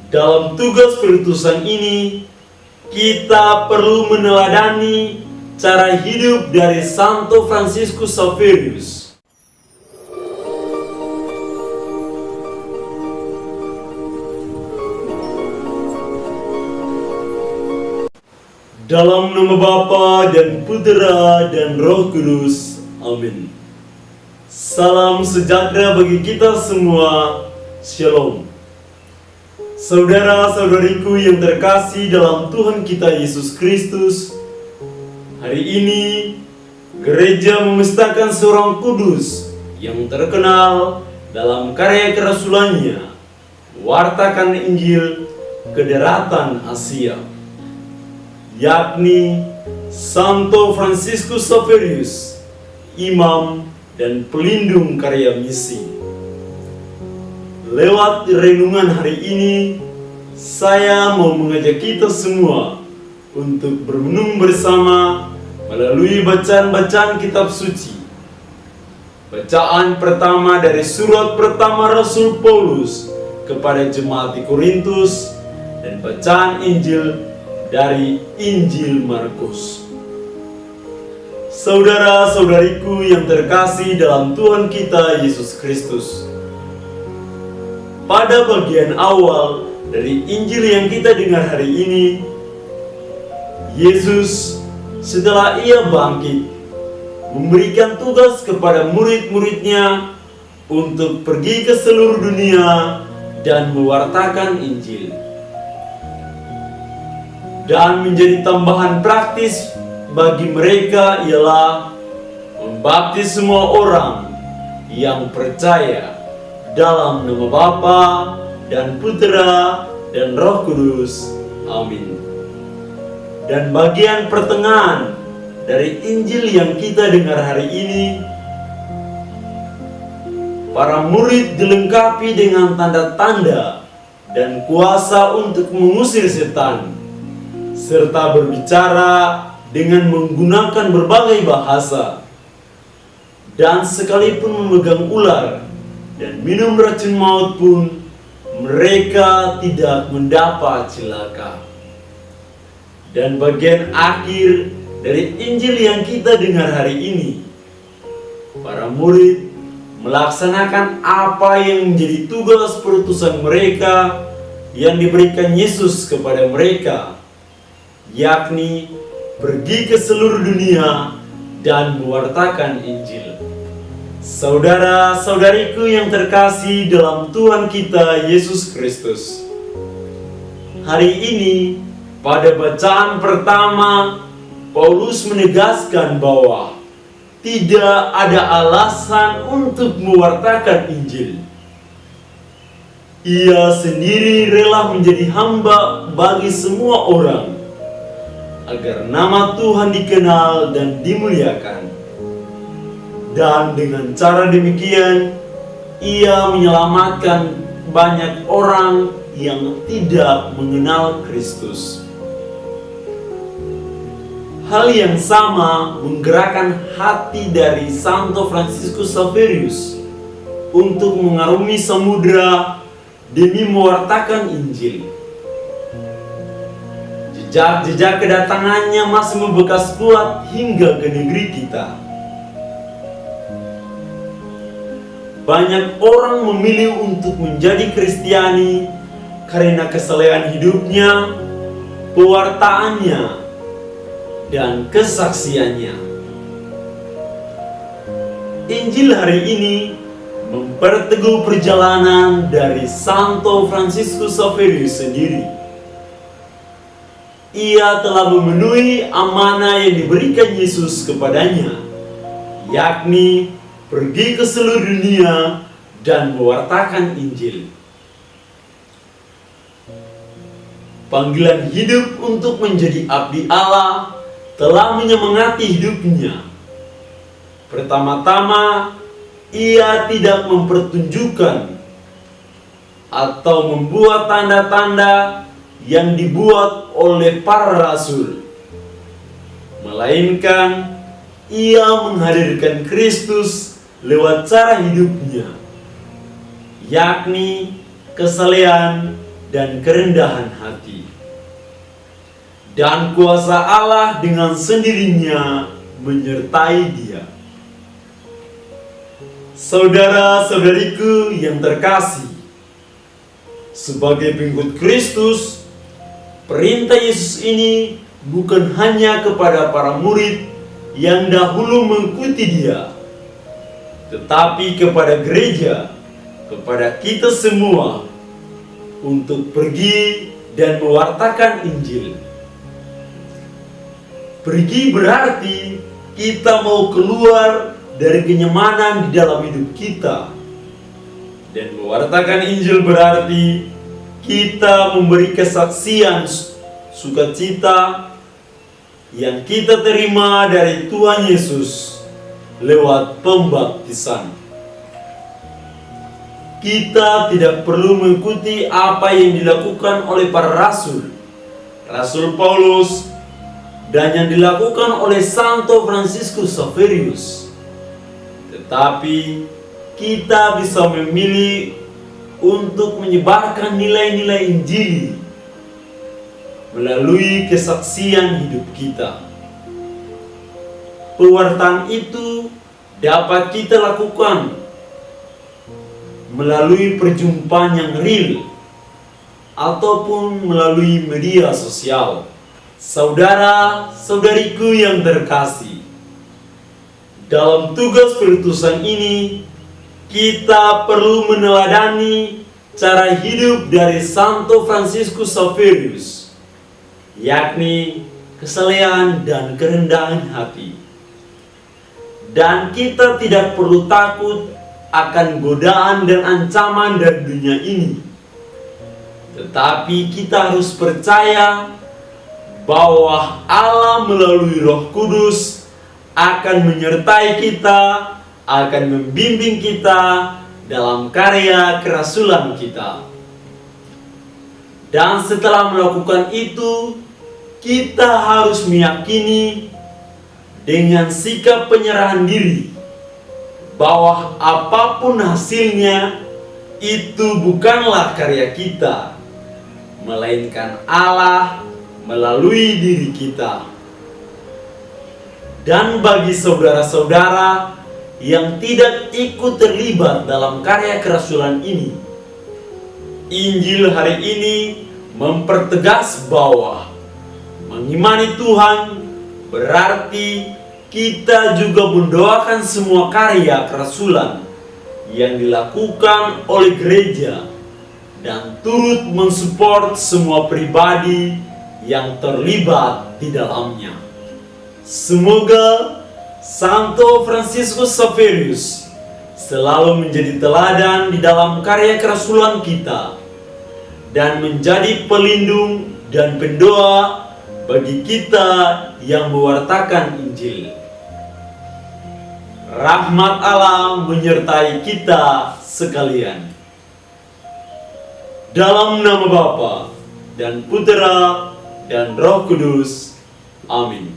Dalam tugas perutusan ini, kita perlu meneladani cara hidup dari Santo Fransiskus Xaverius. Dalam nama Bapa dan Putera dan Roh Kudus. Amin. Salam sejahtera bagi kita semua. Shalom. Saudara-saudariku yang terkasih dalam Tuhan kita Yesus Kristus, hari ini gereja memestakan seorang kudus yang terkenal dalam karya kerasulannya, mewartakan Injil ke daratan Asia, yakni Santo Fransiskus Xaverius, imam dan pelindung karya misi. Lewat renungan hari ini, saya mau mengajak kita semua untuk berenung bersama melalui bacaan-bacaan kitab suci. Bacaan pertama dari surat pertama Rasul Paulus kepada jemaat di Korintus, dan bacaan Injil dari Injil Markus. Saudara-saudariku yang terkasih dalam Tuhan kita Yesus Kristus, pada bagian awal dari Injil yang kita dengar hari ini, Yesus setelah ia bangkit memberikan tugas kepada murid-muridnya untuk pergi ke seluruh dunia dan mewartakan Injil. Dan menjadi tambahan praktis bagi mereka ialah membaptis semua orang yang percaya dalam nama Bapa dan Putera dan Roh Kudus. Amin. Dan bagian pertengahan dari Injil yang kita dengar hari ini, para murid dilengkapi dengan tanda-tanda dan kuasa untuk mengusir setan, serta berbicara dengan menggunakan berbagai bahasa, dan sekalipun memegang ular dan minum racun maut pun mereka tidak mendapat celaka. Dan bagian akhir dari Injil yang kita dengar hari ini, para murid melaksanakan apa yang menjadi tugas perutusan mereka yang diberikan Yesus kepada mereka, yakni pergi ke seluruh dunia dan mewartakan Injil. Saudara-saudariku yang terkasih dalam Tuhan kita Yesus Kristus, hari ini pada bacaan pertama Paulus menegaskan bahwa tidak ada alasan untuk mewartakan Injil. Ia sendiri rela menjadi hamba bagi semua orang agar nama Tuhan dikenal dan dimuliakan. Dan dengan cara demikian, ia menyelamatkan banyak orang yang tidak mengenal Kristus. Hal yang sama menggerakkan hati dari Santo Fransiskus Xaverius untuk mengarungi samudera demi mewartakan Injil. Jejak-jejak kedatangannya masih membekas kuat hingga ke negeri kita. Banyak orang memilih untuk menjadi Kristiani karena kesalehan hidupnya, pewartaannya, dan kesaksiannya. Injil hari ini memperteguh perjalanan dari Santo Fransiskus Xaverius sendiri. Ia telah memenuhi amanah yang diberikan Yesus kepadanya, yakni pergi ke seluruh dunia dan mewartakan Injil. Panggilan hidup untuk menjadi abdi Allah telah menyemangati hidupnya. Pertama-tama, ia tidak mempertunjukkan atau membuat tanda-tanda yang dibuat oleh para rasul, melainkan ia menghadirkan Kristus lewat cara hidupnya, yakni kesalehan, dan kerendahan hati. Dan kuasa Allah dengan sendirinya menyertai dia. Saudara-saudariku yang terkasih, sebagai pengikut Kristus, perintah Yesus ini bukan hanya kepada para murid yang dahulu mengikuti dia, tetapi kepada gereja, kepada kita semua, untuk pergi dan mewartakan Injil. Pergi berarti kita mau keluar dari kenyamanan di dalam hidup kita. Dan mewartakan Injil berarti kita memberi kesaksian sukacita yang kita terima dari Tuhan Yesus lewat pembaptisan. Kita tidak perlu mengikuti apa yang dilakukan oleh para rasul, Rasul Paulus, dan yang dilakukan oleh Santo Fransiskus Xaverius. Tetapi kita bisa memilih untuk menyebarkan nilai-nilai Injil melalui kesaksian hidup kita. Pewartaan itu dapat kita lakukan melalui perjumpaan yang real ataupun melalui media sosial. Saudara-saudariku yang terkasih, dalam tugas perutusan ini kita perlu meneladani cara hidup dari Santo Fransiskus Xaverius, yakni kesalehan dan kerendahan hati. Dan kita tidak perlu takut akan godaan dan ancaman dari dunia ini, tetapi kita harus percaya bahwa Allah melalui Roh Kudus akan menyertai kita, akan membimbing kita dalam karya kerasulan kita. Dan setelah melakukan itu, kita harus meyakini dengan sikap penyerahan diri bahwa apapun hasilnya itu bukanlah karya kita, melainkan Allah melalui diri kita. Dan bagi saudara-saudara yang tidak ikut terlibat dalam karya kerasulan ini, Injil hari ini mempertegas bahwa mengimani Tuhan berarti kita juga mendoakan semua karya kerasulan yang dilakukan oleh gereja dan turut mensupport semua pribadi yang terlibat di dalamnya. Semoga Santo Fransiskus Xaverius selalu menjadi teladan di dalam karya kerasulan kita dan menjadi pelindung dan pendoa bagi kita yang mewartakan Injil. Rahmat Allah menyertai kita sekalian. Dalam nama Bapa dan Putera dan Roh Kudus. Amin.